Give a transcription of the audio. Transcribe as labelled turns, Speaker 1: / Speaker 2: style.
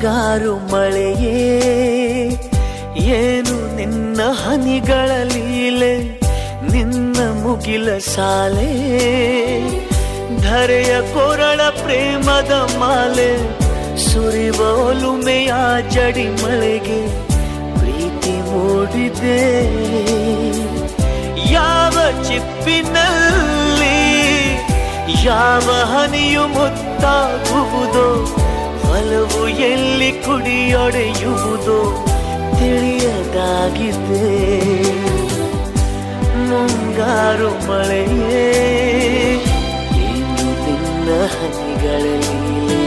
Speaker 1: ಮುಂಗಾರು ಮಳೆಯೇ ಏನು ನಿನ್ನ ಹನಿಗಳ ಲೀಲೆ, ನಿನ್ನ ಮುಗಿಲ ಸಾಲೆ ಧರೆಯ ಕೊರಳ ಪ್ರೇಮದ ಮಾಲೆ, ಸುರಿವ ಒಲುಮೆಯ ಜಡಿ ಮಳೆಗೆ ಪ್ರೀತಿ ಮೂಡಿದೆ. ಯಾವ ಚಿಪ್ಪಿನಲ್ಲಿ ಯಾವ ಹನಿಯು ಮುತ್ತಾಗುವುದೋ, ಒಲವು ಎಲ್ಲಿ ಕುಡಿಯೊಡೆಯುವುದೋ ತಿಳಿಯದಾಗಿದೆ. ಮುಂಗಾರು ಮಳೆಯೇ ಏನು ನಿನ್ನ ಹನಿಗಳ ಲೀಲೆ.